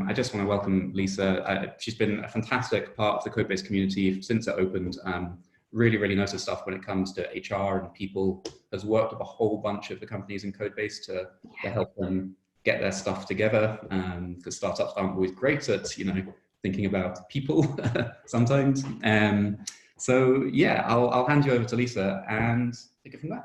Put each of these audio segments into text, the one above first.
I just want to welcome Lisa. She's been a fantastic part of the CodeBase community since it opened. Really knows her stuff when it comes to HR and people, has worked with a whole bunch of the companies in CodeBase to help them get their stuff together, because startups aren't always great at, thinking about people sometimes. So yeah, I'll hand you over to Lisa and take it from there.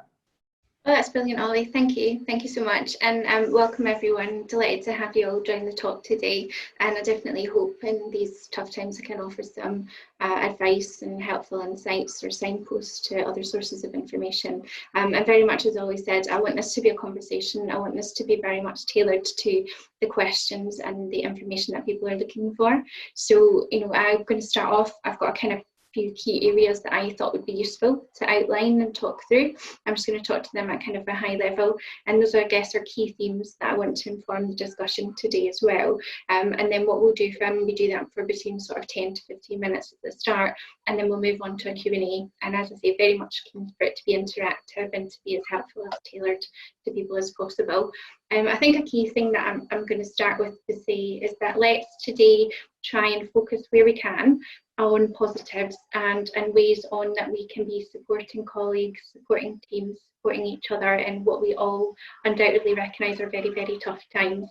Oh, that's brilliant, Ollie. Thank you. Thank you so much. And welcome everyone. Delighted to have you all join the talk today. And I definitely hope in these tough times I can offer some advice and helpful insights or signposts to other sources of information. And very much, as Ollie said, I want this to be a conversation. I want this to be very much tailored to the questions and the information that people are looking for. So, I'm going to start off. I've got a kind of few key areas that I thought would be useful to outline and talk through. I'm just going to talk to them at kind of a high level, and those are, I guess, are key themes that I want to inform the discussion today as well. And then what we'll do we do that for between sort of 10 to 15 minutes at the start, and then we'll move on to a Q&A. And as I say, very much keen for it to be interactive and to be as helpful as tailored to people as possible. I think a key thing that I'm going to start with to say is that let's today try and focus where we can on positives and ways on that we can be supporting colleagues, supporting teams, supporting each other in what we all undoubtedly recognise are very tough times.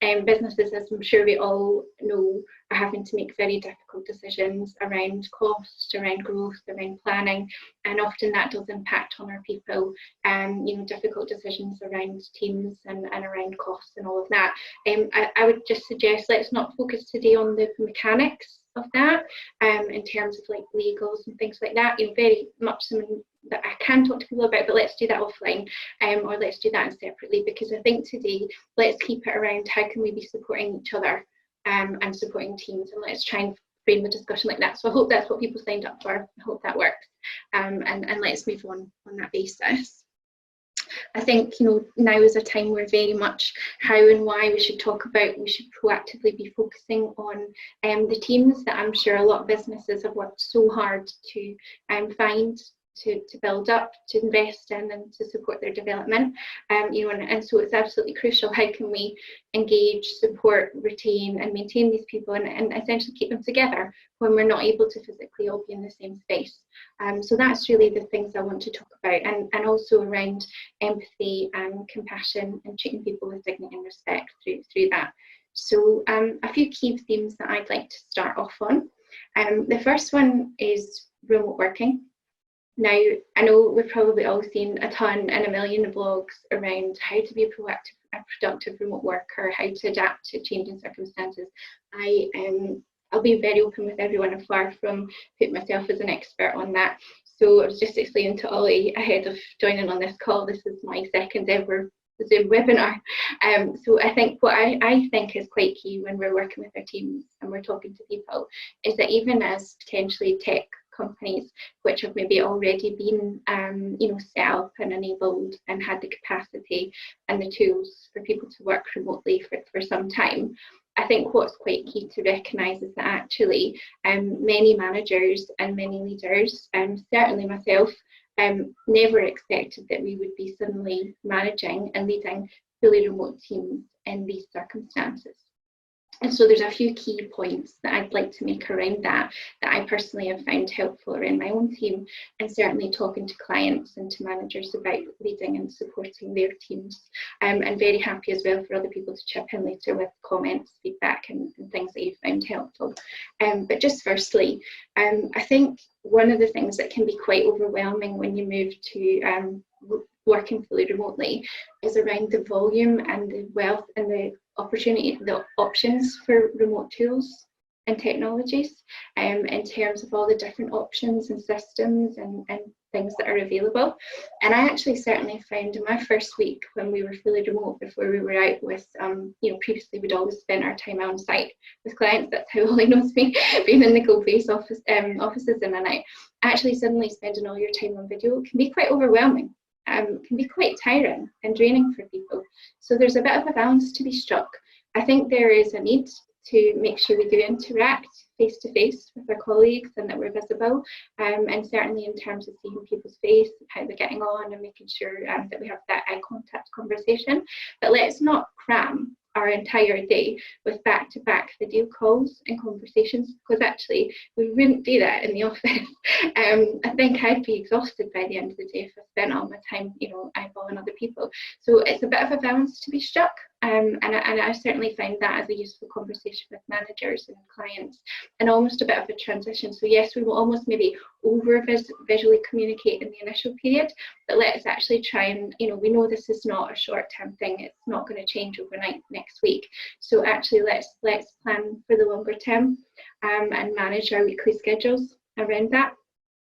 Businesses, as I'm sure we all know, are having to make very difficult decisions around cost, around growth, around planning, and often that does impact on our people. Difficult decisions around teams and around costs and all of that. I would just suggest let's not focus today on the mechanics of that, in terms of like legals and things like that. Very much something that I can talk to people about, but let's do that offline, or let's do that separately, because I think today let's keep it around how can we be supporting each other and supporting teams, and let's try and frame the discussion like that. So I hope that's what people signed up for. I hope that works, and let's move on that basis. I think now is a time where very much how and why we should talk about, we should proactively be focusing on the teams that I'm sure a lot of businesses have worked so hard to find, to build up, to invest in, and to support their development. And so it's absolutely crucial, how can we engage, support, retain and maintain these people and essentially keep them together when we're not able to physically all be in the same space. So that's really the things I want to talk about, and also around empathy and compassion and treating people with dignity and respect through that. So a few key themes that I'd like to start off on. The first one is remote working. Now, I know we've probably all seen a ton and a million blogs around how to be a proactive and productive remote worker, how to adapt to changing circumstances. I'll be very open with everyone. I'm far from putting myself as an expert on that. So I was just explaining to Ollie ahead of joining on this call, this is my second ever Zoom webinar. So I think what I think is quite key when we're working with our teams and we're talking to people is that even as potentially tech companies which have maybe already been set up and enabled and had the capacity and the tools for people to work remotely for some time, I think what's quite key to recognise is that actually many managers and many leaders, certainly myself, never expected that we would be suddenly managing and leading fully remote teams in these circumstances. And so there's a few key points that I'd like to make around that I personally have found helpful around my own team, and certainly talking to clients and to managers about leading and supporting their teams. And very happy as well for other people to chip in later with comments, feedback and things that you've found helpful. But just firstly, I think one of the things that can be quite overwhelming when you move to working fully remotely is around the volume and the wealth and the opportunity, the options for remote tools and technologies, in terms of all the different options and systems and things that are available. And I actually certainly found in my first week when we were fully remote, before we were out with, previously we'd always spent our time on site with clients. That's how Ollie knows me, being in the CodeBase offices in and out. Actually suddenly spending all your time on video can be quite overwhelming. Can be quite tiring and draining for people. So there's a bit of a balance to be struck. I think there is a need to make sure we do interact face to face with our colleagues and that we're visible, and certainly in terms of seeing people's face, how they're getting on, and making sure that we have that eye contact conversation. But let's not cram our our entire day with back-to-back video calls and conversations, because actually we wouldn't do that in the office. I think I'd be exhausted by the end of the day if I spent all my time, you know, eyeballing other people. So it's a bit of a balance to be struck. And I certainly find that as a useful conversation with managers and clients, and almost a bit of a transition. So yes, we will almost maybe visually communicate in the initial period, but let's actually try and, you know, we know this is not a short-term thing. It's not going to change overnight next week. So actually let's plan for the longer term and manage our weekly schedules around that.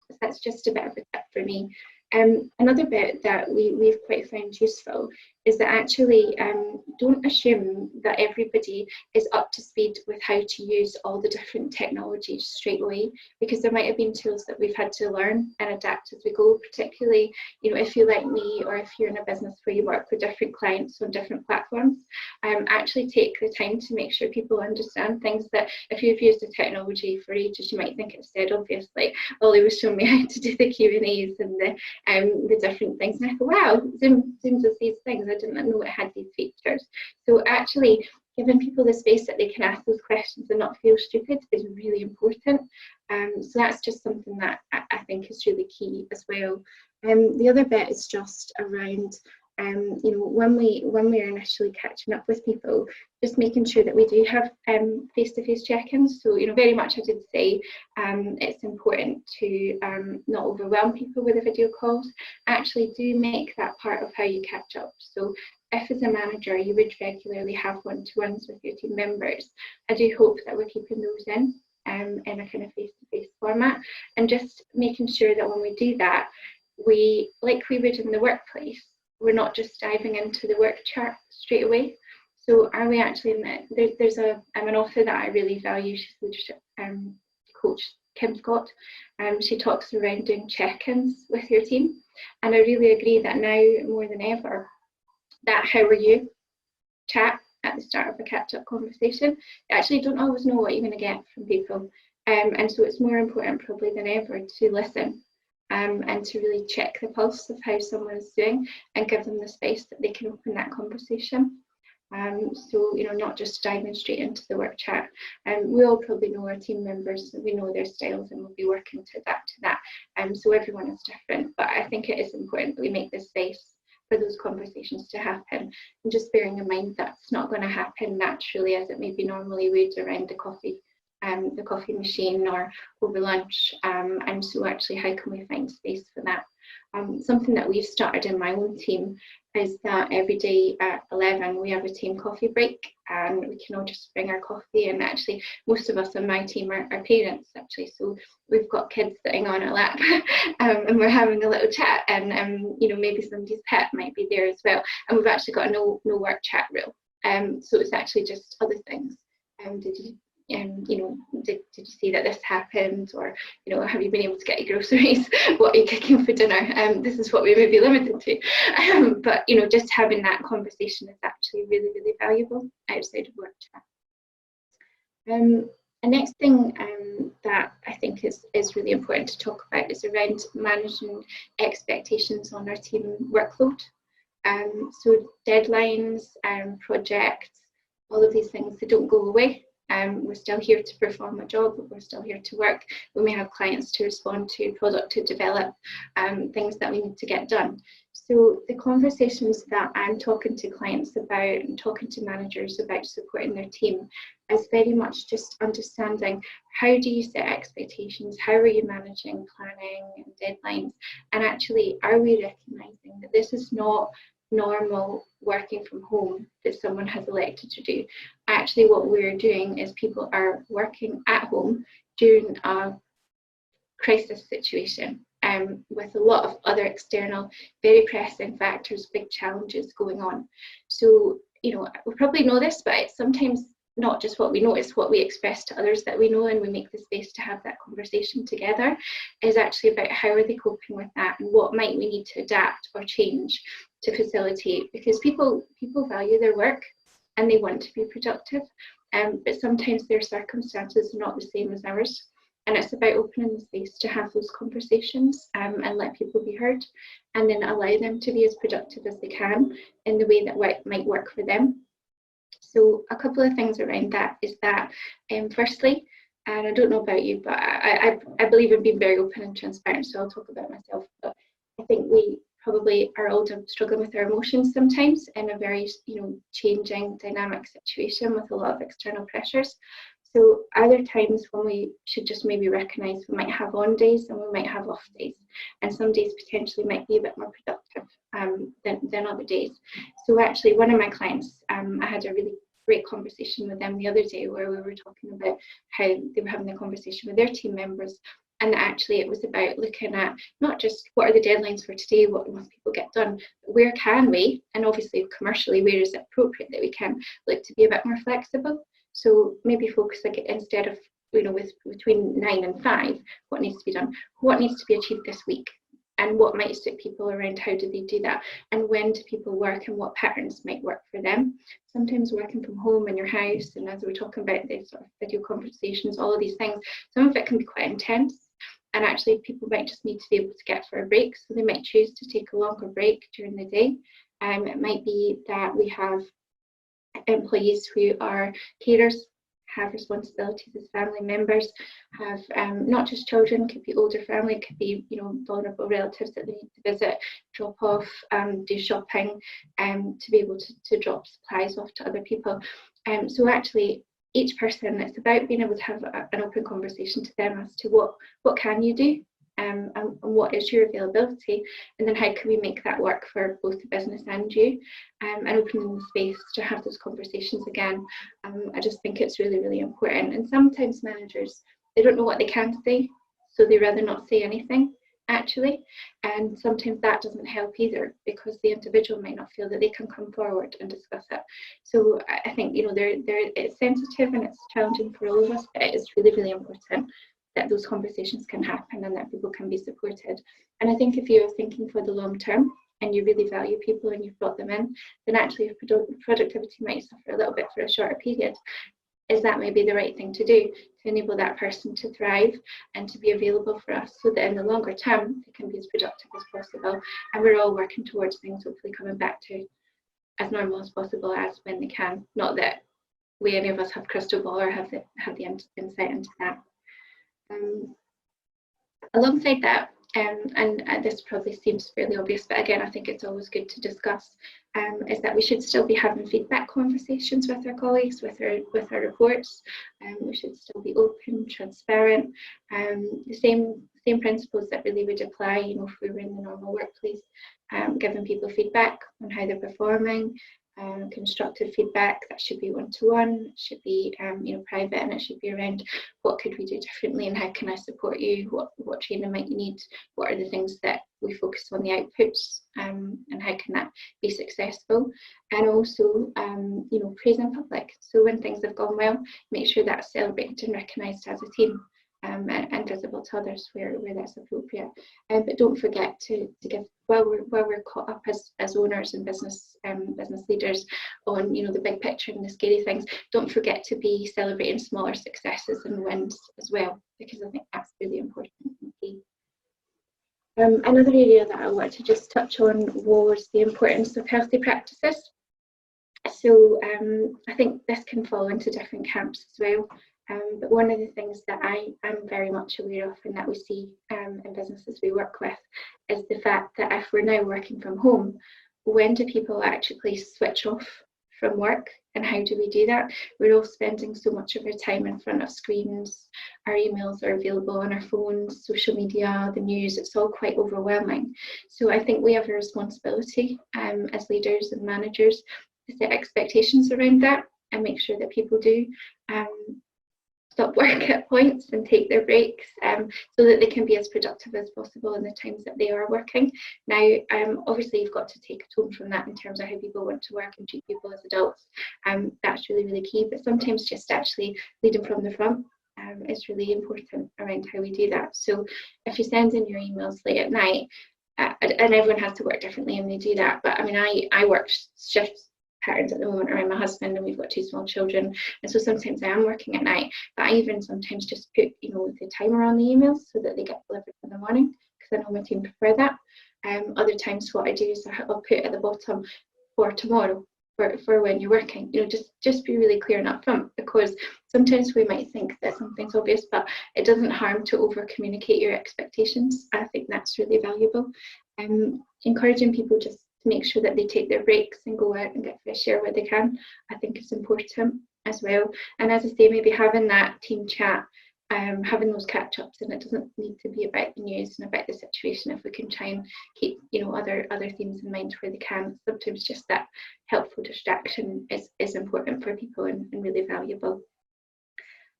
So that's just a bit of a tip for me. Another bit that we've quite found useful is that actually don't assume that everybody is up to speed with how to use all the different technologies straight away, because there might have been tools that we've had to learn and adapt as we go, particularly, you know, if you're like me, or if you're in a business where you work with different clients on different platforms, actually take the time to make sure people understand things that if you've used the technology for ages, you might think it's dead obvious, like Ollie was showing me how to do the Q&As and the different things, and I thought, wow, Zoom does these things, I didn't know it had these features. So actually giving people the space that they can ask those questions and not feel stupid is really important. So that's just something that I think is really key as well. The other bit is just around you know, when we're initially catching up with people, just making sure that we do have face-to-face check-ins. So, you know, very much I did say it's important to not overwhelm people with the video calls. Actually do make that part of how you catch up. So if as a manager you would regularly have one-to-ones with your team members, I do hope that we're keeping those in a kind of face-to-face format, and just making sure that when we do that, we, like we would in the workplace, we're not just diving into the work chart straight away. So are we actually in that? There's an author that I really value, she's a leadership coach, Kim Scott. She talks around doing check-ins with your team. And I really agree that now more than ever, that how are you chat at the start of a catch-up conversation, you actually don't always know what you're going to get from people. And so it's more important probably than ever to listen. And to really check the pulse of how someone is doing and give them the space that they can open that conversation. So, you know, not just diving straight into the work chat. We all probably know our team members, we know their styles, and we'll be working to adapt to that. So everyone is different, but I think it is important that we make the space for those conversations to happen, and just bearing in mind that's not going to happen naturally as it maybe normally would around the coffee machine or over lunch, and so actually how can we find space for that? Something that we've started in my own team is that every day at 11 we have a team coffee break, and we can all just bring our coffee, and actually most of us on my team are parents actually, so we've got kids sitting on our lap and we're having a little chat, and you know, maybe somebody's pet might be there as well, and we've actually got a no work chat rule, so it's actually just other things. You know, did you see that this happened, or, you know, have you been able to get your groceries? What are you cooking for dinner? This is what we may be limited to. But, you know, just having that conversation is actually really, really valuable outside of work chat. The next thing that I think is really important to talk about is around managing expectations on our team workload. So deadlines, projects, all of these things, they don't go away. We're still here to perform a job, we're still here to work. We may have clients to respond to, product to develop, things that we need to get done. So the conversations that I'm talking to clients about and talking to managers about supporting their team is very much just understanding, how do you set expectations, how are you managing planning and deadlines, and actually are we recognising that this is not normal working from home that someone has elected to do. Actually what we're doing is people are working at home during a crisis situation, with a lot of other external, very pressing factors, big challenges going on. So, you know, we probably know this, but it's sometimes not just what we know, it's what we express to others that we know, and we make the space to have that conversation together, is actually about how are they coping with that, and what might we need to adapt or change to facilitate, because people value their work and they want to be productive, but sometimes their circumstances are not the same as ours, and it's about opening the space to have those conversations and let people be heard, and then allow them to be as productive as they can in the way that might work for them. So a couple of things around that is that, firstly, and I don't know about you, but I believe in being very open and transparent, so I'll talk about myself, but I think we probably are all struggling with our emotions sometimes in a very, changing dynamic situation with a lot of external pressures. So are there times when we should just maybe recognise we might have on days and we might have off days, and some days potentially might be a bit more productive than other days. So actually one of my clients, I had a really great conversation with them the other day where we were talking about how they were having a conversation with their team members, and actually it was about looking at not just what are the deadlines for today, what must people get done, but where can we, and obviously commercially where is it appropriate that we can look to be a bit more flexible. So maybe focus, like, instead of, with between 9 and 5, what needs to be done, what needs to be achieved this week, and what might suit people around how do they do that, and when do people work and what patterns might work for them. Sometimes working from home in your house, and as we're talking about the sort of video conversations, all of these things, some of it can be quite intense, and actually people might just need to be able to get for a break, so they might choose to take a longer break during the day. It might be that we have employees who are carers, have responsibilities as family members, have not just children, could be older family, could be vulnerable relatives that they need to visit, drop off, do shopping, to be able to drop supplies off to other people. So actually each person, it's about being able to have an open conversation to them as to what can you do, and what is your availability, and then how can we make that work for both the business and you, and opening the space to have those conversations again. I just think it's really, really important. And sometimes managers, they don't know what they can say, so they rather not say anything actually, and sometimes that doesn't help either, because the individual might not feel that they can come forward and discuss it. So I think it's sensitive and it's challenging for all of us, but it is really, really important that those conversations can happen and that people can be supported. And I think if you're thinking for the long term and you really value people and you've brought them in, then actually if productivity might suffer a little bit for a shorter period, is that maybe the right thing to do to enable that person to thrive and to be available for us, so that in the longer term they can be as productive as possible, and we're all working towards things hopefully coming back to as normal as possible as when they can. Not that we, any of us, have crystal ball or have the insight into that. Alongside that, and this probably seems fairly obvious, but again I think it's always good to discuss, is that we should still be having feedback conversations with our colleagues, with our reports. We should still be open, transparent, the same principles that really would apply, if we were in the normal workplace, giving people feedback on how they're performing. Constructive feedback that should be one-to-one, should be private, and it should be around what could we do differently and how can I support you, what training might you need, what are the things that we focus on the outputs, and how can that be successful, and also praise in public. So when things have gone well, make sure that's celebrated and recognised as a team, and visible to others where that's appropriate. But don't forget to give, while we're caught up as owners and business leaders on the big picture and the scary things, don't forget to be celebrating smaller successes and wins as well, because I think that's really important and key. Another area that I wanted to just touch on was the importance of healthy practices. So I think this can fall into different camps as well. But one of the things that I am very much aware of and that we see in businesses we work with is the fact that if we're now working from home, when do people actually switch off from work, and how do we do that? We're all spending so much of our time in front of screens, our emails are available on our phones, social media, the news, it's all quite overwhelming. So I think we have a responsibility as leaders and managers to set expectations around that and make sure that people do stop work at points and take their breaks, so that they can be as productive as possible in the times that they are working. Now, obviously you've got to take a tone from that in terms of how people want to work and treat people as adults. That's really, really key, but sometimes just actually leading from the front is really important around how we do that. So if you send in your emails late at night, and everyone has to work differently and they do that, but I mean, I work shifts patterns at the moment around my husband, and we've got 2 small children, and so sometimes I am working at night, but I even sometimes just put the timer on the emails so that they get delivered in the morning, because I know my team prefer that. Other times what I do is I'll put at the bottom for tomorrow, for when you're working. Just be really clear and upfront, because sometimes we might think that something's obvious, but it doesn't harm to over communicate your expectations. I think that's really valuable. Encouraging people just to make sure that they take their breaks and go out and get fresh air where they can, I think is important as well. And as I say, maybe having that team chat, having those catch-ups, and it doesn't need to be about the news and about the situation. If we can try and keep other themes in mind where they can, sometimes just that helpful distraction is important for people and really valuable.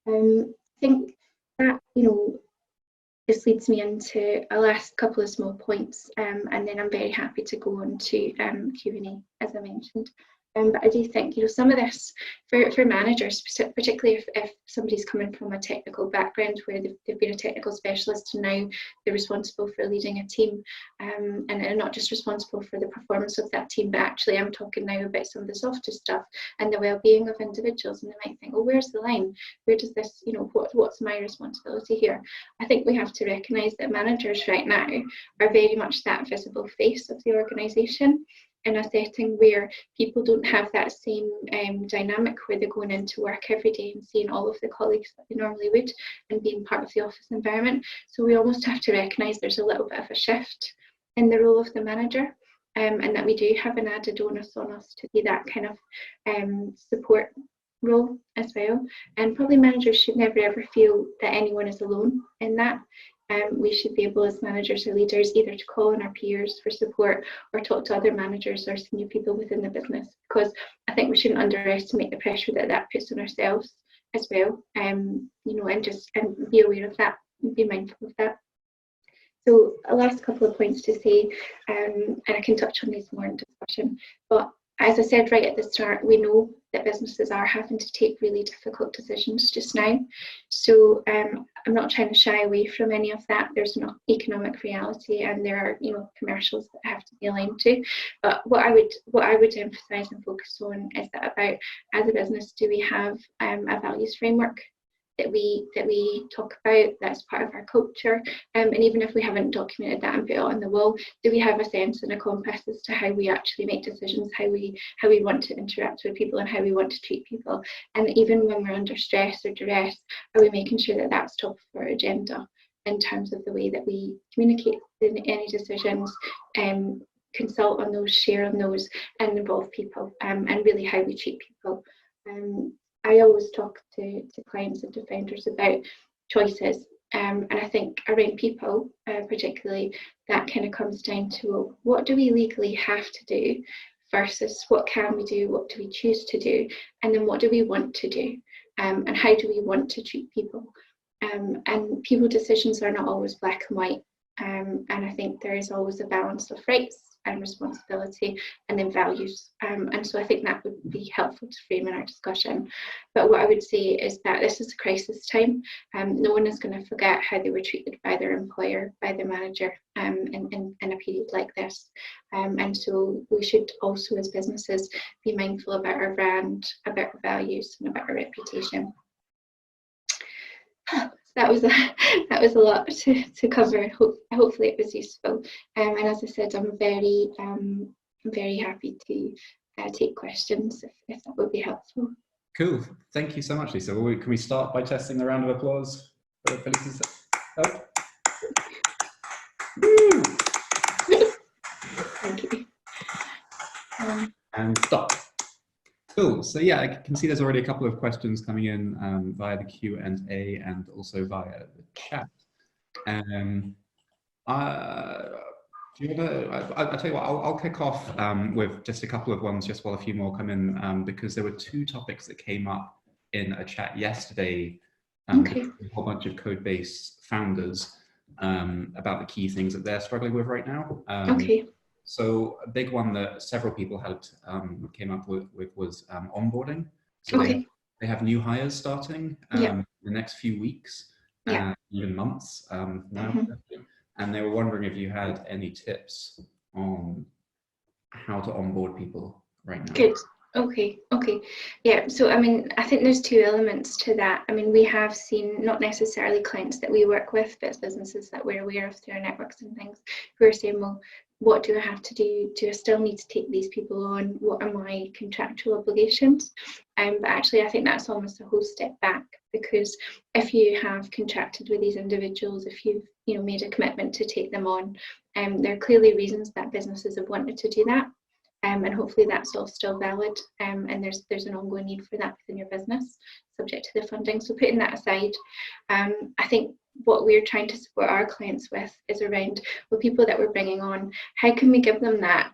I think that this leads me into a last couple of small points, and then I'm very happy to go on to Q&A, as I mentioned. But I do think some of this for managers, particularly if somebody's coming from a technical background where they've been a technical specialist and now they're responsible for leading a team, and they're not just responsible for the performance of that team, but actually I'm talking now about some of the softer stuff and the well-being of individuals, and they might think, oh, where's the line? Where does this, what's my responsibility here? I think we have to recognise that managers right now are very much that visible face of the organisation, in a setting where people don't have that same dynamic where they're going into work every day and seeing all of the colleagues that they normally would and being part of the office environment. So we almost have to recognise there's a little bit of a shift in the role of the manager, and that we do have an added onus on us to be that kind of support role as well. And probably managers should never ever feel that anyone is alone in that. We should be able, as managers or leaders, either to call on our peers for support or talk to other managers or senior people within the business, because I think we shouldn't underestimate the pressure that puts on ourselves as well. And be aware of that and be mindful of that. So a last couple of points to say, and I can touch on these more in discussion, but as I said right at the start, we know that businesses are having to take really difficult decisions just now. So I'm not trying to shy away from any of that. There's an economic reality, and there are commercials that have to be aligned to. But what I would emphasise and focus on is that about, as a business, do we have a values framework that we talk about, that's part of our culture, and even if we haven't documented that and put it on the wall, do we have a sense and a compass as to how we actually make decisions, how we want to interact with people and how we want to treat people? And even when we're under stress or duress, are we making sure that that's top of our agenda in terms of the way that we communicate in any decisions, consult on those, share on those, and involve people, and really how we treat people. I always talk to clients and to founders about choices, and I think around people particularly, that kind of comes down to what do we legally have to do versus what can we do, what do we choose to do, and then what do we want to do, and how do we want to treat people. And people decisions are not always black and white, and I think there is always a balance of rights and responsibility and then values, and so I think that would be helpful to frame in our discussion. But what I would say is that this is a crisis time. No one is going to forget how they were treated by their employer, by their manager, in a period like this, and so we should also as businesses be mindful about our brand, about our values, and about our reputation. That was a lot to cover. Hopefully it was useful, and as I said, I'm very happy to take questions if that would be helpful. Cool, thank you so much, Lisa. Can we start by testing the round of applause for Lisa? Oh. Woo! Thank you. And stop. Cool. So yeah, I can see there's already a couple of questions coming in via the Q&A and also via the chat. Do you want to, I'll tell you what, I'll kick off with just a couple of ones just while a few more come in, because there were two topics that came up in a chat yesterday with a whole bunch of CodeBase founders about the key things that they're struggling with right now. So a big one that several people had came up with was onboarding. So they have new hires starting the next few weeks, even months now. And they were wondering if you had any tips on how to onboard people right now. Good. Okay, yeah. So I mean, I think there's two elements to that. I mean, we have seen not necessarily clients that we work with, but it's businesses that we're aware of through our networks and things, who are saying, well, what do I have to do? Do I still need to take these people on? What are my contractual obligations? But actually, I think that's almost a whole step back, because if you have contracted with these individuals, if you've made a commitment to take them on, there are clearly reasons that businesses have wanted to do that. And hopefully that's all still valid, and there's an ongoing need for that within your business, subject to the funding. So putting that aside, I think what we're trying to support our clients with is around, well, people that we're bringing on, how can we give them that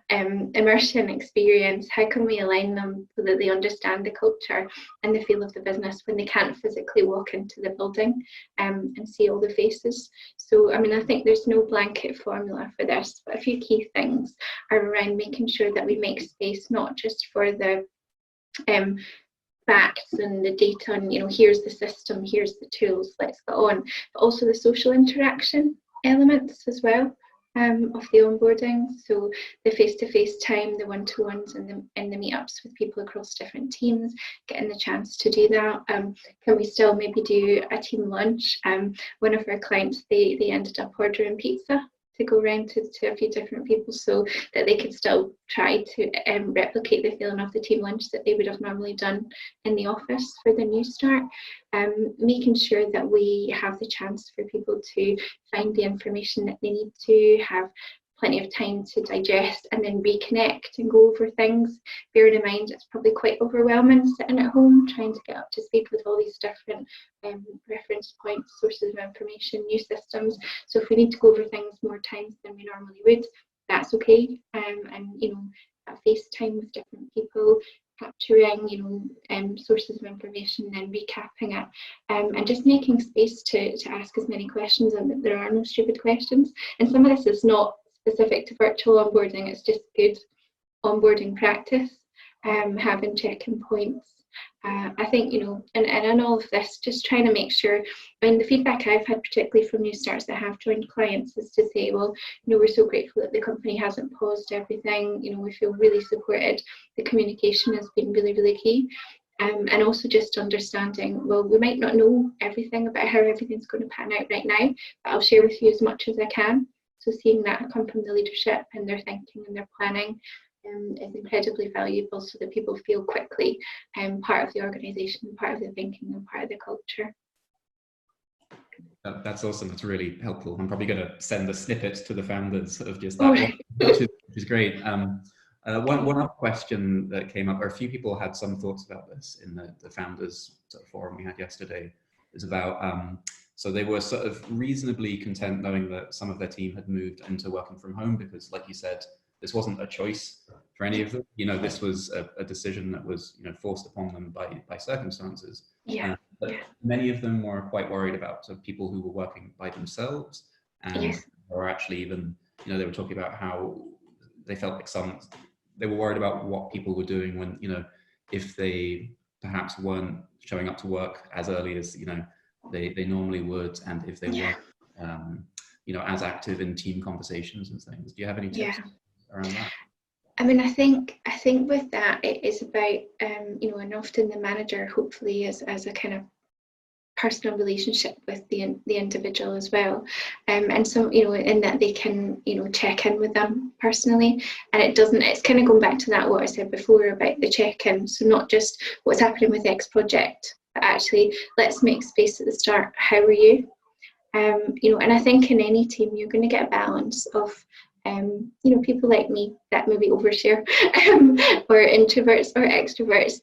immersion experience? How can we align them so that they understand the culture and the feel of the business when they can't physically walk into the building and see all the faces? So, I mean, I think there's no blanket formula for this, but a few key things are around making sure that we make space not just for the facts and the data and here's the system, here's the tools, let's get on, but also the social interaction elements as well of the onboarding. So the face-to-face time, the one-to-ones and the meetups with people across different teams, getting the chance to do that. Can we still maybe do a team lunch? One of our clients, they ended up ordering pizza to go around to a few different people so that they could still try to replicate the feeling of the team lunch that they would have normally done in the office for the new start. Making sure that we have the chance for people to find the information that they need to, have plenty of time to digest and then reconnect and go over things. Bearing in mind it's probably quite overwhelming sitting at home trying to get up to speed with all these different reference points, sources of information, new systems. So if we need to go over things more times than we normally would, that's okay. And that FaceTime with different people, capturing sources of information and recapping it, and just making space to ask as many questions, and that there are no stupid questions. And some of this is not specific to virtual onboarding, it's just good onboarding practice, having check-in points. I think, and in all of this, just trying to make sure, I mean, the feedback I've had, particularly from new starts that have joined clients, is to say, well, we're so grateful that the company hasn't paused everything, we feel really supported. The communication has been really, really key. And also just understanding, well, we might not know everything about how everything's going to pan out right now, but I'll share with you as much as I can. So seeing that come from the leadership and their thinking and their planning is incredibly valuable, so that people feel quickly part of the organisation, part of the thinking and part of the culture. That's awesome. That's really helpful. I'm probably going to send a snippet to the founders of just that, which is great. One other question that came up, or a few people had some thoughts about this in the founders sort of forum we had yesterday, is about so they were sort of reasonably content knowing that some of their team had moved into working from home, because, like you said, this wasn't a choice for any of them. This was a decision that was forced upon them by circumstances. Yeah. But many of them were quite worried about people who were working by themselves, and or actually even they were talking about how they felt like they were worried about what people were doing when if they perhaps weren't showing up to work as early as they normally would, and if they weren't as active in team conversations and things. Do you have any tips around that? I mean, I think with that, it is about and often the manager hopefully is as a kind of personal relationship with the individual as well, and so in that they can check in with them personally, and it's kind of going back to that what I said before about the check-in. So not just what's happening with X project, but actually let's make space at the start. How are you? And I think in any team you're going to get a balance of people like me that maybe overshare, or introverts or extroverts.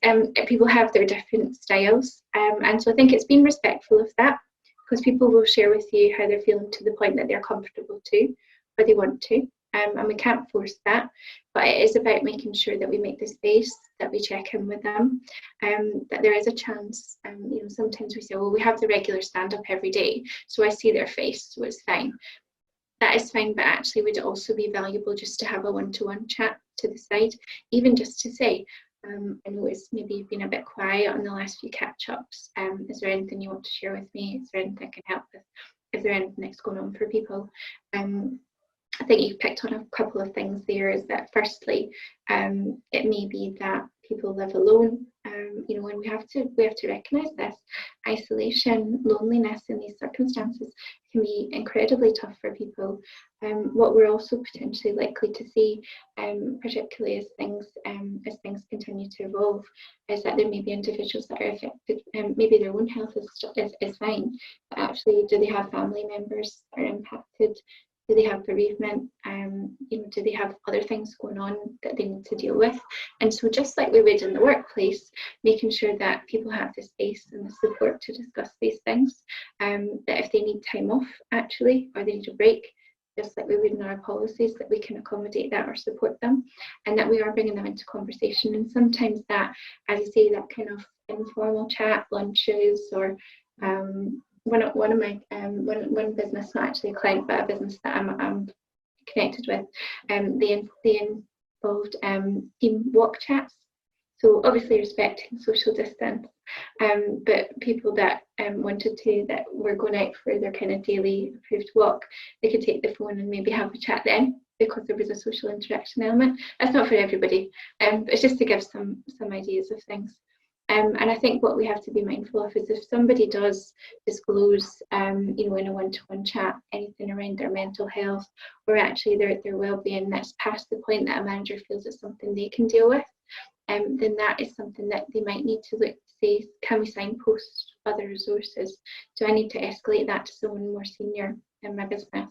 People have their different styles, and so I think it's being respectful of that, because people will share with you how they're feeling to the point that they're comfortable to, or they want to, and we can't force that. But it is about making sure that we make the space, that we check in with them, that there is a chance. Sometimes we say, well, we have the regular stand-up every day, so I see their face, so it's fine. That is fine, but actually would also be valuable just to have a one-to-one chat to the side, even just to say, I know it's maybe you've been a bit quiet on the last few catch-ups. Is there anything you want to share with me? Is there anything I can help with? Is there anything that's going on for people? I think you've picked on a couple of things there. Is that firstly, it may be that people live alone, you know, and we have to recognise this. Isolation, loneliness in these circumstances can be incredibly tough for people. What we're also potentially likely to see, particularly as things continue to evolve, is that there may be individuals that are affected, maybe their own health is fine, but actually, do they have family members that are impacted? Do they have bereavement? You know, do they have other things going on that they need to deal with? And so, just like we would in the workplace, making sure that people have the space and the support to discuss these things. That if they need time off, actually, or they need a break, just like we would in our policies, that we can accommodate that or support them, and that we are bringing them into conversation. And sometimes that, as you say, that kind of informal chat, lunches, or one business, not actually a client, but a business that I'm connected with, they involved team walk chats. So obviously respecting social distance, but people that wanted to, that were going out for their kind of daily approved walk, they could take the phone and maybe have a chat then, because there was a social interaction element. That's not for everybody, but it's just to give some ideas of things. And I think what we have to be mindful of is if somebody does disclose, you know, in a one-to-one chat, anything around their mental health or actually their well-being that's past the point that a manager feels it's something they can deal with, then that is something that they might need to look to say, can we signpost other resources? Do I need to escalate that to someone more senior in my business?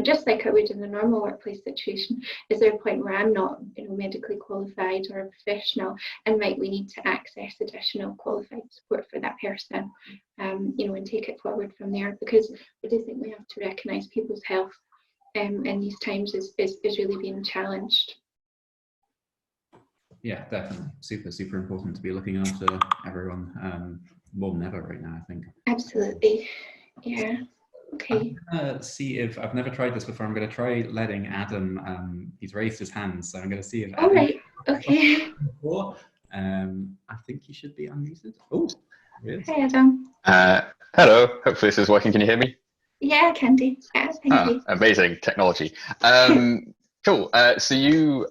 Just like I would in the normal workplace situation, is there a point where I'm not, you know, medically qualified or a professional, and might we need to access additional qualified support for that person, you know, and take it forward from there? Because I do think we have to recognise people's health in these times is really being challenged. Yeah, definitely. Super important to be looking after everyone, more than ever right now, I think. Absolutely. Yeah. Okay. I'm gonna see if, I've never tried this before, I'm gonna try letting Adam, he's raised his hand, so I'm gonna see if Adam. All right. Okay. I think he should be unmuted. Oh, there he is. Hi, Adam. Hello, hopefully this is working. Can you hear me? Yeah, I can do. Yeah, thank you. Amazing technology. Cool. So you,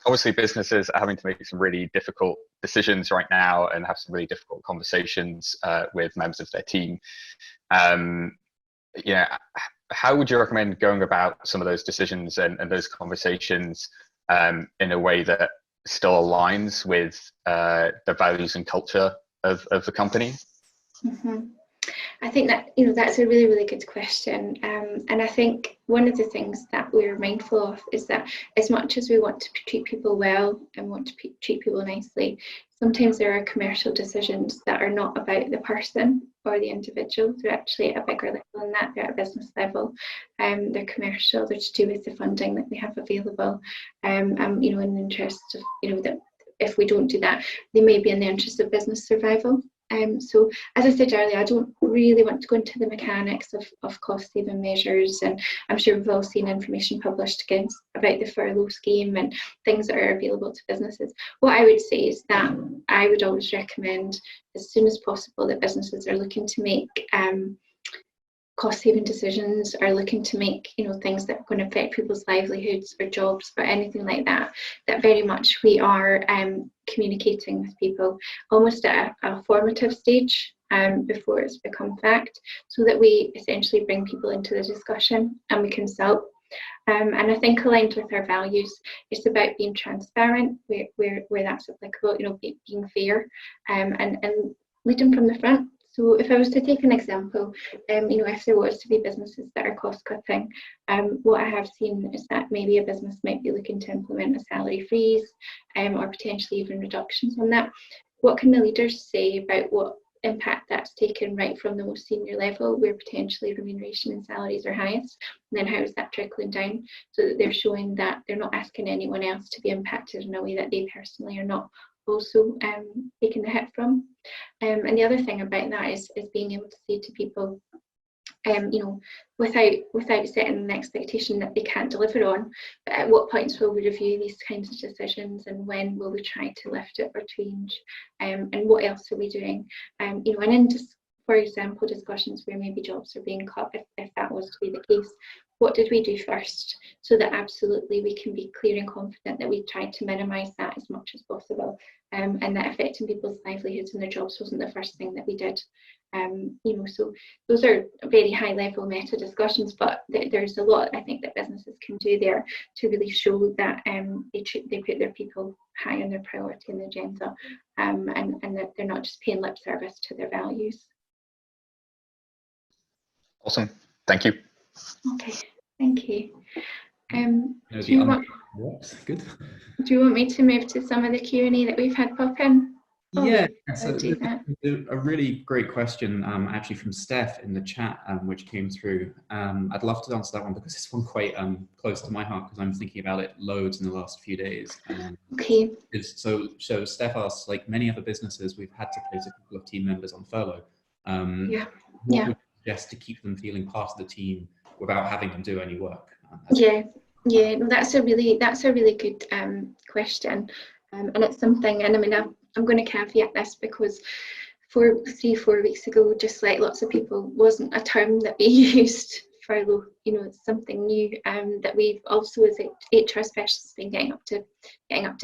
obviously businesses are having to make some really difficult decisions right now and have some really difficult conversations with members of their team. Yeah, how would you recommend going about some of those decisions and those conversations in a way that still aligns with the values and culture of the company? Mm-hmm. I think that, you know, that's a really, really good question. And I think one of the things that we're mindful of is that as much as we want to treat people well and want to treat people nicely, sometimes there are commercial decisions that are not about the person or the individual. They're actually at a bigger level than that. They're at a business level. They're commercial. They're to do with the funding that we have available. You know, in the interest of, you know, that if we don't do that, they may be in the interest of business survival. So as I said earlier, I don't really want to go into the mechanics of cost saving measures, and I'm sure we've all seen information published about the furlough scheme and things that are available to businesses. What I would say is that I would always recommend, as soon as possible, that businesses are looking to make cost-saving decisions, are looking to make, you know, things that are going to affect people's livelihoods or jobs or anything like that, that very much we are communicating with people almost at a formative stage before it's become fact, so that we essentially bring people into the discussion and we consult. And I think aligned with our values, it's about being transparent where that's applicable, you know, being fair, and leading from the front. So if I was to take an example, you know, if there was to be businesses that are cost cutting, what I have seen is that maybe a business might be looking to implement a salary freeze, or potentially even reductions on that. What can the leaders say about what impact that's taken right from the most senior level, where potentially remuneration and salaries are highest, and then how is that trickling down, so that they're showing that they're not asking anyone else to be impacted in a way that they personally are not also taking the hit from. And the other thing about that is being able to say to people, you know, without setting an expectation that they can't deliver on, but at what points will we review these kinds of decisions, and when will we try to lift it or change, and what else are we doing, you know, and in for example, discussions where maybe jobs are being cut, if that was to be the case, what did we do first, so that absolutely we can be clear and confident that we tried to minimise that as much as possible, and that affecting people's livelihoods and their jobs wasn't the first thing that we did. You know, so those are very high level meta discussions, but there's a lot I think that businesses can do there to really show that they put their people high on their priority and agenda, and that they're not just paying lip service to their values. Awesome, thank you. Okay, thank you. Good. Do you want me to move to some of the Q&A that we've had pop in? Yeah, so a really great question actually from Steph in the chat, which came through. I'd love to answer that one because it's one quite close to my heart, because I'm thinking about it loads in the last few days. Okay. So Steph asks, like many other businesses, we've had to place a couple of team members on furlough. What would you suggest to keep them feeling part of the team without having them do any work? Yeah, no, that's a really good question, and it's something. And I mean, I'm going to caveat this because 3-4 weeks ago, just like lots of people, wasn't a term that we used. Furlough, you know, it's something new that we've also as HR specialists been getting up to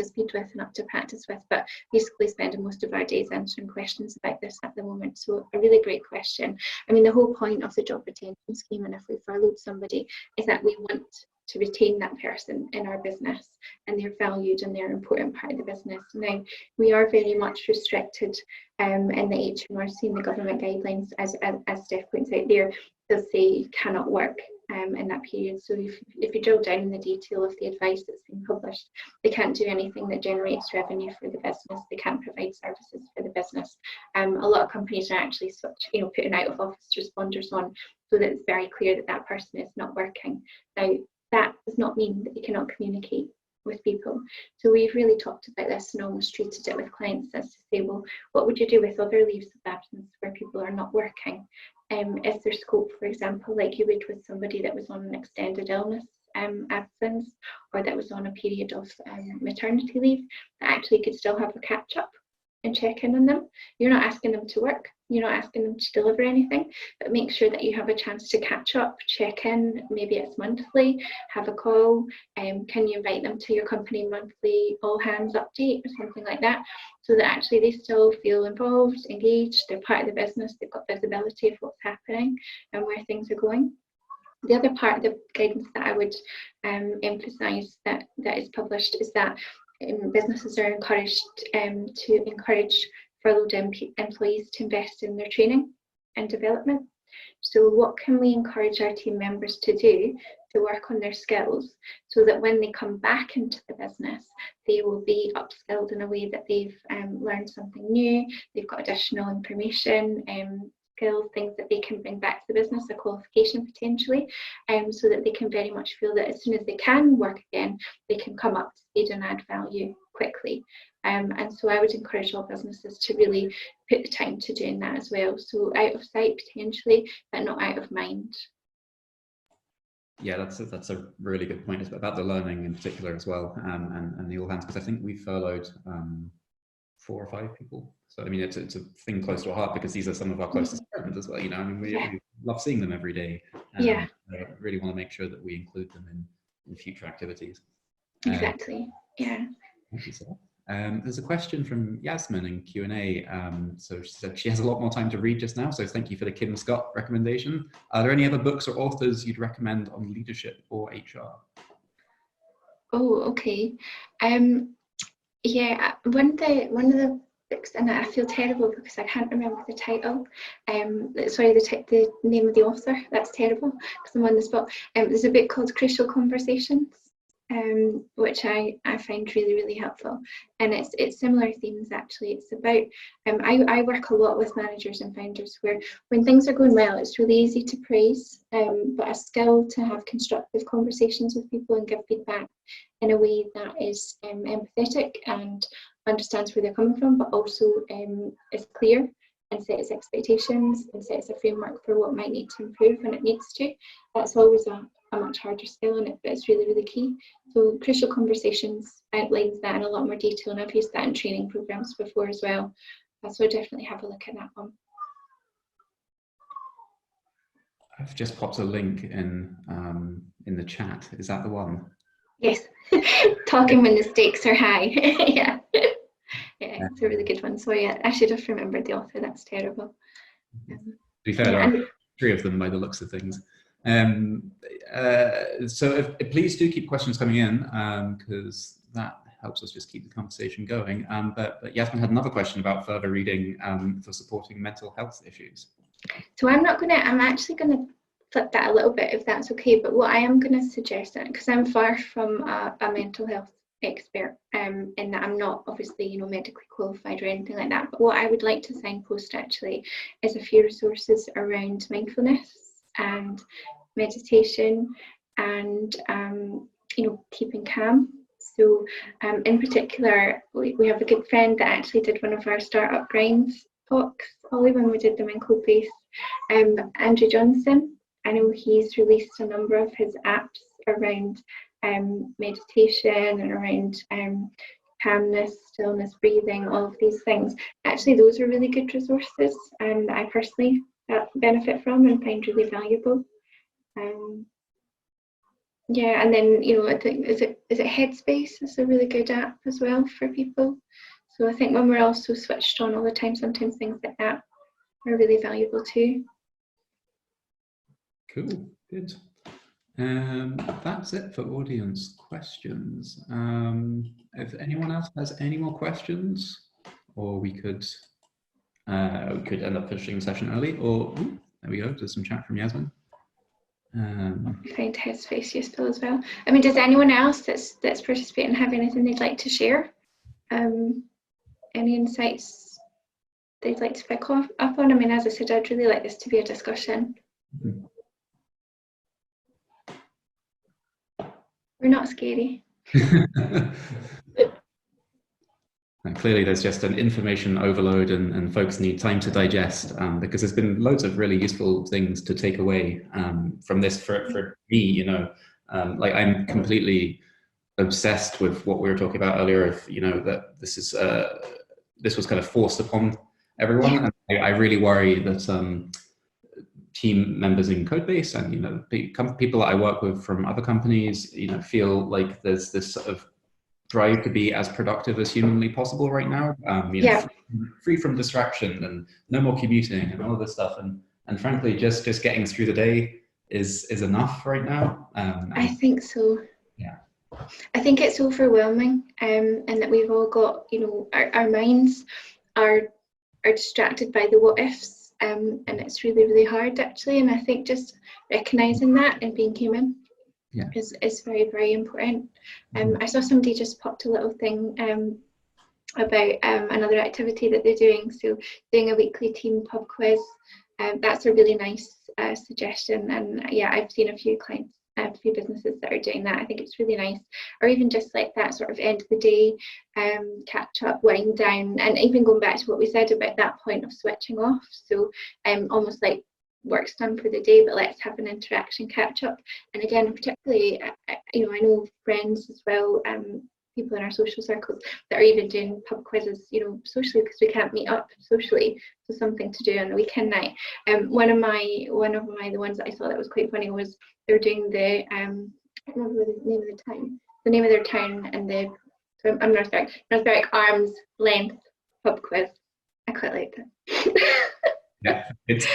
speed with and up to practice with, but basically spending most of our days answering questions about this at the moment. So a really great question. I mean, the whole point of the job retention scheme, and if we furloughed somebody, is that we want to retain that person in our business, and they're valued and they're an important part of the business. Now, we are very much restricted in the HMRC and the government guidelines, as Steph points out there. They'll say you cannot work in that period. So if you drill down in the detail of the advice that's been published, they can't do anything that generates revenue for the business. They can't provide services for the business. A lot of companies are actually putting out of office responders on, so that it's very clear that that person is not working. Now, that does not mean that they cannot communicate with people. So we've really talked about this and almost treated it with clients as to say, well, what would you do with other leaves of absence where people are not working? Is there scope, for example, like you would with somebody that was on an extended illness absence, or that was on a period of maternity leave, that actually could still have a catch up and check in on them? You're not asking them to work, you're not asking them to deliver anything, but make sure that you have a chance to catch up, check in. Maybe it's monthly, have a call. Can you invite them to your company monthly all hands update or something like that, so that actually they still feel involved, engaged, they're part of the business, they've got visibility of what's happening and where things are going. The other part of the guidance that I would emphasise that is published is that businesses are encouraged to encourage furloughed employees to invest in their training and development. So what can we encourage our team members to do to work on their skills, so that when they come back into the business, they will be upskilled in a way that they've learned something new, they've got additional information, skills, things that they can bring back to the business, a qualification potentially, so that they can very much feel that as soon as they can work again, they can come up to speed and add value quickly. And so I would encourage all businesses to really put the time to doing that as well. So out of sight potentially, but not out of mind. Yeah, that's a really good point. It's about the learning in particular as well, and the all hands, because I think we furloughed 4 or 5 people. So I mean, it's a thing close to our heart, because these are some of our closest friends as well. You know, I mean, we love seeing them every day. I really want to make sure that we include them in future activities. Exactly. Yeah. Thank you, sir. There's a question from Yasmin in Q&A. So she said she has a lot more time to read just now, so thank you for the Kim Scott recommendation. Are there any other books or authors you'd recommend on leadership or HR? Oh, okay. Yeah, one of the books, and I feel terrible because I can't remember the title. Sorry, the name of the author. That's terrible because I'm on the spot. There's a book called Crucial Conversations, which I find really helpful, and it's similar themes actually. It's about I work a lot with managers and founders where when things are going well, it's really easy to praise, but a skill to have constructive conversations with people and give feedback in a way that is empathetic and understands where they're coming from, but also is clear and sets expectations and sets a framework for what might need to improve when it needs to. That's always a much harder skill in it, but it's really key. So Crucial Conversations outlines that in a lot more detail, and I've used that in training programs before as well. So definitely have a look at that one. I've just popped a link in the chat. Is that the one? Yes, talking when the stakes are high. Yeah. Yeah, it's a really good one. So yeah, I should have remembered the author. That's terrible. To be fair, there are 3 of them by the looks of things. So please do keep questions coming in, because that helps us just keep the conversation going. But Yasmin had another question about further reading for supporting mental health issues. So I'm actually gonna flip that a little bit, if that's okay. But what I am gonna suggest, because I'm far from a mental health expert, in that I'm not obviously, you know, medically qualified or anything like that, but what I would like to signpost actually is a few resources around mindfulness and meditation and you know, keeping calm. So in particular, we have a good friend that actually did one of our startup grinds talks, Ollie, when we did them in CodeBase, Andrew Johnson. I know he's released a number of his apps around meditation and around calmness, stillness, breathing, all of these things. Actually, those are really good resources, and I personally benefit from and find really valuable. Yeah, and then, you know, I think is it Headspace is a really good app as well for people. So I think when we're all so switched on all the time, sometimes things like that are really valuable too. Cool, good. That's it for audience questions. If anyone else has any more questions, or we could end up finishing the session early, or there we go, there's some chat from Yasmin. I find Headspace useful as well. I mean, does anyone else that's participating have anything they'd like to share? Any insights they'd like to pick up on? I mean, as I said, I'd really like this to be a discussion. Mm-hmm. We're not scary. And clearly there's just an information overload, and folks need time to digest, because there's been loads of really useful things to take away from this for me, you know. Like, I'm completely obsessed with what we were talking about earlier, of, you know, that this was kind of forced upon everyone. And I really worry that team members in CodeBase and, you know, people that I work with from other companies, you know, feel like there's this sort of drive to be as productive as humanly possible right now. You know, free from distraction and no more commuting and all of this stuff. And frankly, just getting through the day is enough right now. I think so. Yeah. I think it's overwhelming, and that we've all got, you know, our minds are distracted by the what ifs, and it's really, really hard actually. And I think just recognizing that and being human is very, very important. I saw somebody just popped a little thing about another activity that they're doing. So doing a weekly team pub quiz. That's a really nice suggestion. And yeah, I've seen a few clients, a few businesses that are doing that. I think it's really nice. Or even just like that sort of end of the day catch up, wind down, and even going back to what we said about that point of switching off. So almost like work's done for the day, but let's have an interaction catch up. And again, particularly, you know, I know friends as well, people in our social circles that are even doing pub quizzes, you know, socially, because we can't meet up socially, so something to do on the weekend night. One of the ones that I saw that was quite funny was they're doing the I can't remember the name of their town, and I'm Northberwick Arms Length pub quiz. I quite liked it. Yeah, it's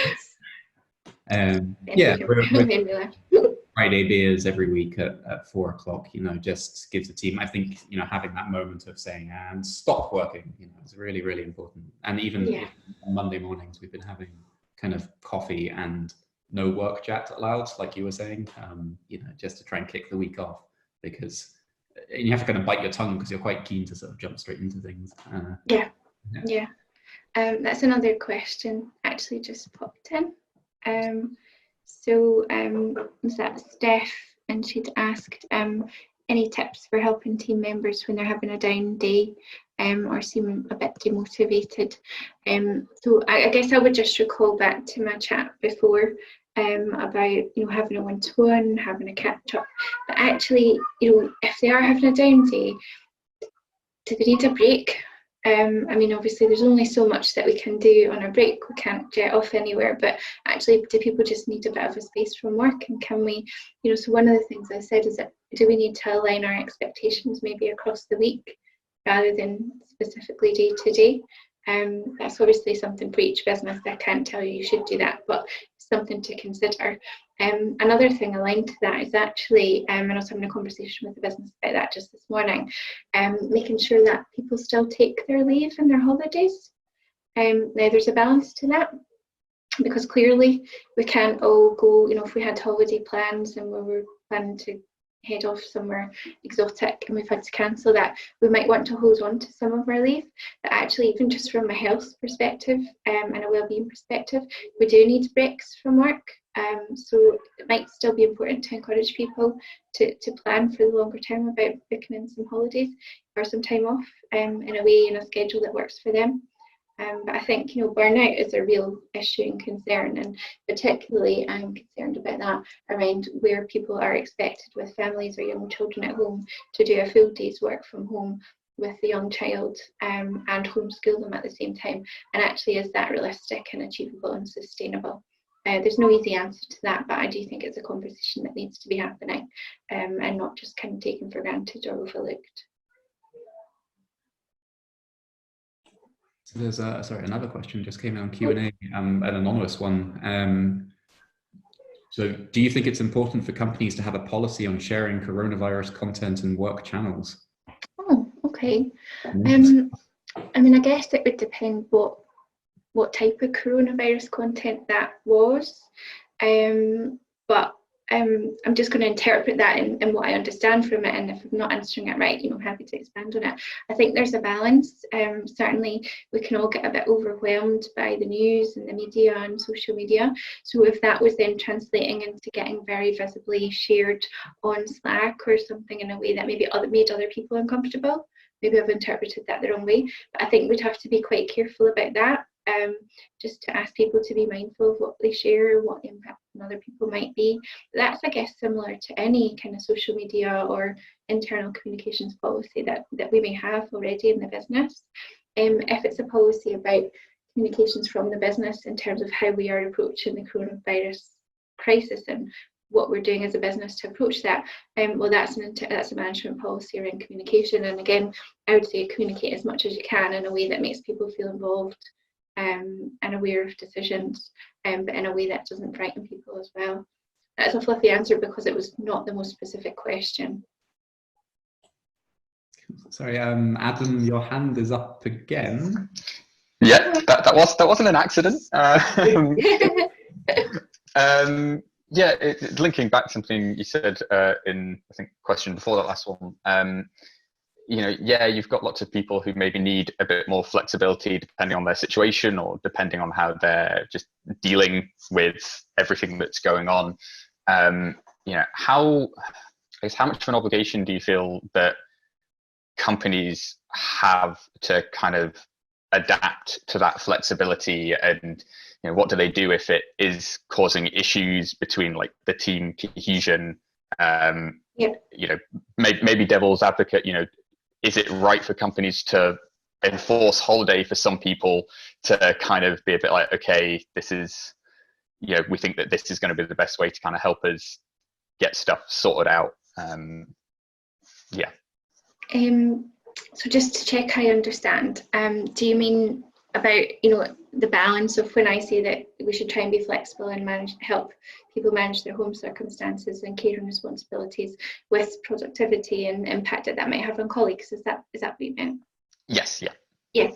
yeah, Friday beers every week at 4 o'clock, you know, just gives the team, I think, you know, having that moment of saying, and stop working, you know, is really, really important. And even on Monday mornings, we've been having kind of coffee and no work chat allowed, like you were saying, you know, just to try and kick the week off, because you have to kind of bite your tongue because you're quite keen to sort of jump straight into things. That's another question actually just popped in. So was that Steph, and she'd asked any tips for helping team members when they're having a down day or seem a bit demotivated. So I guess I would just recall back to my chat before about, you know, having a one-to-one, having a catch-up. But actually, you know, if they are having a down day, do they need a break? I mean, obviously there's only so much that we can do on a break. We can't jet off anywhere, but actually do people just need a bit of a space from work? And can we, so one of the things I said is that do we need to align our expectations maybe across the week rather than specifically day to day? That's obviously something for each business. I can't tell you should do that, but it's something to consider. Another thing aligned to that is actually, and I was having a conversation with the business about that just this morning, making sure that people still take their leave and their holidays. Now there's a balance to that, because clearly we can't all go, if we had holiday plans and we were planning to head off somewhere exotic and we've had to cancel that, we might want to hold on to some of our leave. But actually, even just from a health perspective and a wellbeing perspective, we do need breaks from work. So it might still be important to encourage people to plan for the longer term about booking in some holidays or some time off in a way, in a schedule that works for them. But I think, burnout is a real issue and concern, and particularly I'm concerned about that around where people are expected with families or young children at home to do a full day's work from home with the young child and homeschool them at the same time. And actually, is that realistic and achievable and sustainable? There's no easy answer to that, but I do think it's a conversation that needs to be happening and not just kind of taken for granted or overlooked. So there's another question just came in on Q&A, an anonymous one. So do you think it's important for companies to have a policy on sharing coronavirus content in work channels? Oh, okay. I mean, I guess it would depend what type of coronavirus content that was. But I'm just going to interpret that in what I understand from it, and if I'm not answering it right, I'm happy to expand on it. I think there's a balance. Certainly, we can all get a bit overwhelmed by the news and the media and social media. So if that was then translating into getting very visibly shared on Slack or something in a way that maybe made other people uncomfortable, maybe I've interpreted that the wrong way. But I think we'd have to be quite careful about that. Just to ask people to be mindful of what they share, what the impact on other people might be. But that's, I guess, similar to any kind of social media or internal communications policy that we may have already in the business. If it's a policy about communications from the business in terms of how we are approaching the coronavirus crisis and what we're doing as a business to approach that, well, that's a management policy around communication. And again, I would say communicate as much as you can in a way that makes people feel involved and aware of decisions, but in a way that doesn't frighten people as well. That's a fluffy answer because it was not the most specific question. Sorry, Adam, your hand is up again. Yeah, that wasn't an accident. Yeah, linking back to something you said in, I think, question before that last one. Yeah, you've got lots of people who maybe need a bit more flexibility depending on their situation or depending on how they're just dealing with everything that's going on. How much of an obligation do you feel that companies have to kind of adapt to that flexibility, and what do they do if it is causing issues between like the team cohesion? Maybe devil's advocate, is it right for companies to enforce holiday for some people to kind of be a bit like, okay, this is, we think that this is going to be the best way to kind of help us get stuff sorted out? So just to check I understand, do you mean about, the balance of when I say that we should try and be flexible and help people manage their home circumstances and care and responsibilities with productivity and impact that might have on colleagues? Is that what you meant? Yes, yeah. Yeah.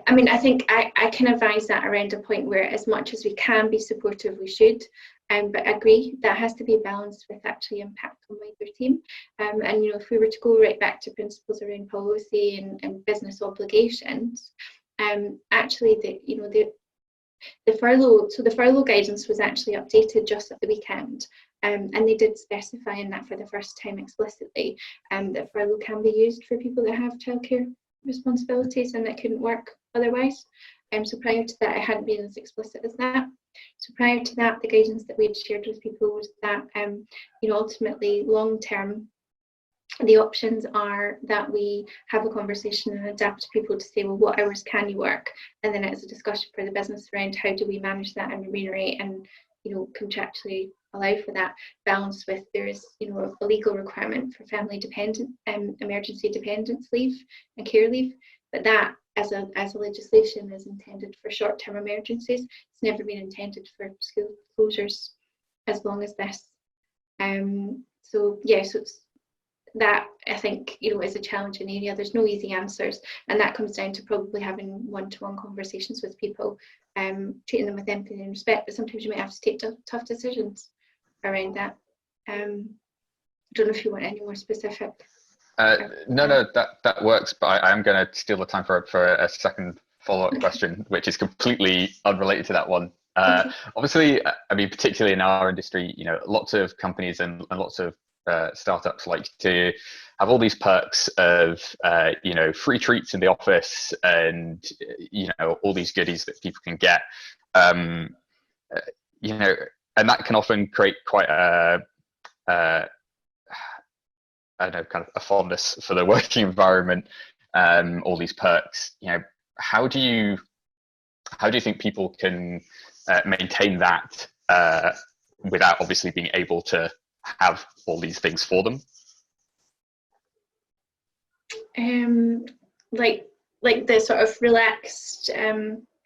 I mean, I think I can advise that around a point where as much as we can be supportive, we should. But I agree that has to be balanced with actually impact on wider team. And if we were to go right back to principles around policy and business obligations, actually the furlough guidance was actually updated just at the weekend, and they did specify in that for the first time explicitly that furlough can be used for people that have childcare responsibilities and that couldn't work otherwise. So prior to that, it hadn't been as explicit as that. So prior to that, the guidance that we had shared with people was that ultimately long term, the options are that we have a conversation and adapt to people to say, well, what hours can you work? And then it's a discussion for the business around how do we manage that and remunerate and, you know, contractually allow for that, balanced with there is, you know, a legal requirement for family dependent emergency dependence leave and care leave, but that as a legislation is intended for short-term emergencies. It's never been intended for school closures as long as this. So yeah, so it's that, I think, you know, is a challenging area. There's no easy answers, and that comes down to probably having one-to-one conversations with people, treating them with empathy and respect, but sometimes you might have to take tough decisions around that. Don't know if you want any more specific. No, that works, but I am going to steal the time for a second follow-up question, which is completely unrelated to that one. Okay. Obviously, I mean, particularly in our industry, you know, lots of companies and lots of startups like to have all these perks of, you know, free treats in the office and, you know, all these goodies that people can get, you know, and that can often create quite a, I don't know, kind of a fondness for the working environment, all these perks. You know, how do you think people can maintain that without obviously being able to have all these things for them? Like the sort of relaxed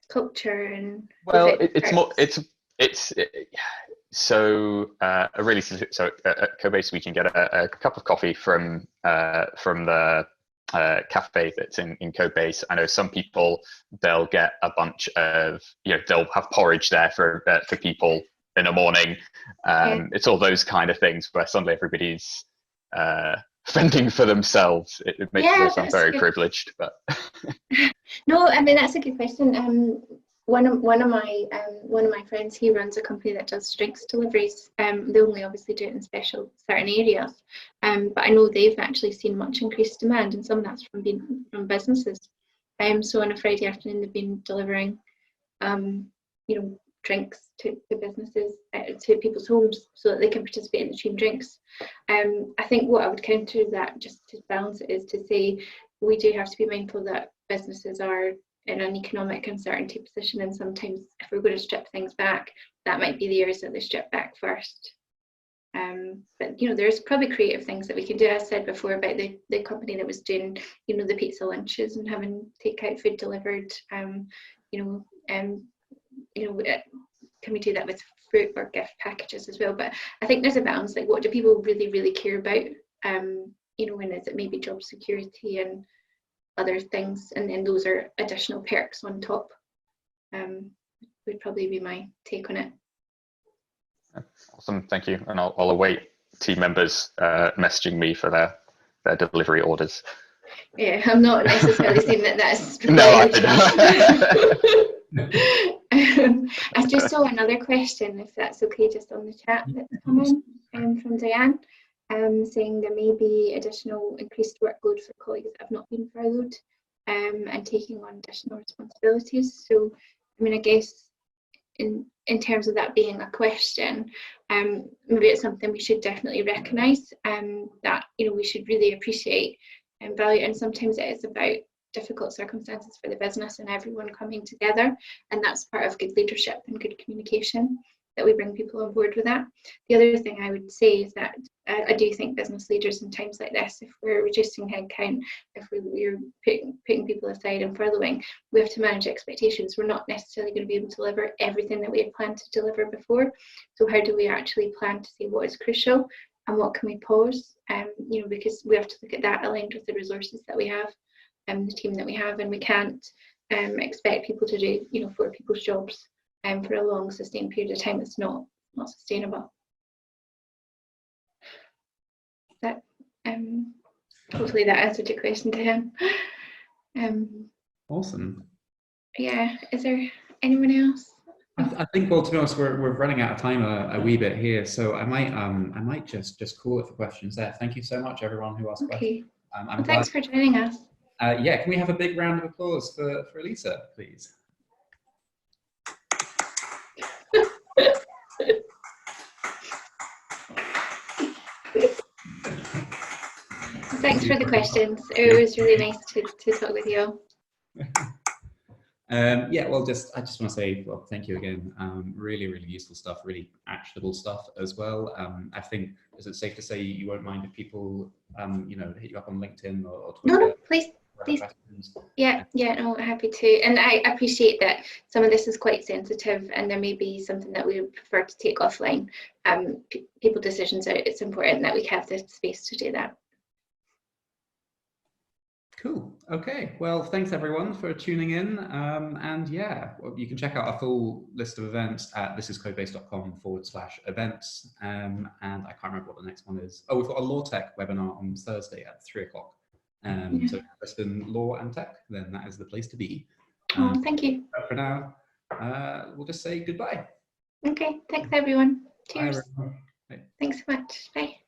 culture and. Well, so really, so at CodeBase we can get a cup of coffee from the cafe that's in CodeBase. I know some people, they'll get a bunch of, you know, they'll have porridge there for people in the morning. It's all those kind of things where suddenly everybody's fending for themselves. It makes us all sound very privileged, but no, I mean, that's a good question. One of my friends, he runs a company that does drinks deliveries. They only obviously do it in certain areas, but I know they've actually seen much increased demand, and some of that's from businesses. So on a Friday afternoon, they've been delivering, you know, drinks to businesses, to people's homes, so that they can participate in the team drinks. I think what I would counter that, just to balance it, is to say we do have to be mindful that businesses are in an economic uncertainty position, and sometimes if we're going to strip things back, that might be the areas that they strip back first. But you know, there's probably creative things that we can do. As I said before about the company that was doing, you know, the pizza lunches and having takeout food delivered. You know, can we do that with fruit or gift packages as well? But I think there's a balance. Like, what do people really care about? You know, and is it maybe job security and other things, and then those are additional perks on top. Would probably be my take on it. Awesome, thank you. And I'll await team members messaging me for their delivery orders. Yeah, I'm not necessarily saying that's no, I just saw another question, if that's okay, just on the chat that's come in from Diane, saying there may be additional increased workload for colleagues that have not been furloughed and taking on additional responsibilities. So, I mean, I guess in terms of that being a question, maybe it's something we should definitely recognise, that, you know, we should really appreciate and value. And sometimes it is about difficult circumstances for the business and everyone coming together, and that's part of good leadership and good communication, that we bring people on board with that. The other thing I would say is that I do think business leaders in times like this, if we're reducing headcount, if we're putting people aside and furloughing, we have to manage expectations. We're not necessarily going to be able to deliver everything that we had planned to deliver before. So how do we actually plan to see what is crucial and what can we pause? You know, because we have to look at that aligned with the resources that we have and the team that we have, and we can't expect people to do, you know, 4 people's jobs for a long sustained period of time. It's not sustainable. That hopefully that answered your question to him. Awesome. Yeah, is there anyone else? I think, well, to be honest, we're running out of time a wee bit here, so I might just call it for questions there. Thank you so much, everyone who asked questions. Well, thanks for joining us. Yeah, can we have a big round of applause for Lisa, please? Thanks for the questions. It was really nice to talk with you all. Yeah, well, I just want to say, well, thank you again. Really, really useful stuff, really actionable stuff as well. I think, is it safe to say you won't mind if people, you know, hit you up on LinkedIn or Twitter? No, please. Yeah, no, happy to. And I appreciate that some of this is quite sensitive and there may be something that we would prefer to take offline. People decisions are, it's important that we have the space to do that. Cool. Okay. Well, thanks everyone for tuning in. And yeah, well, you can check out our full list of events at thisiscodebase.com/events. And I can't remember what the next one is. Oh, we've got a law tech webinar on Thursday at 3 o'clock. So if you're interested in law and tech, then that is the place to be. Thank you. But for now, we'll just say goodbye. Okay. Thanks everyone. Cheers. Bye, everyone. Bye. Thanks so much. Bye.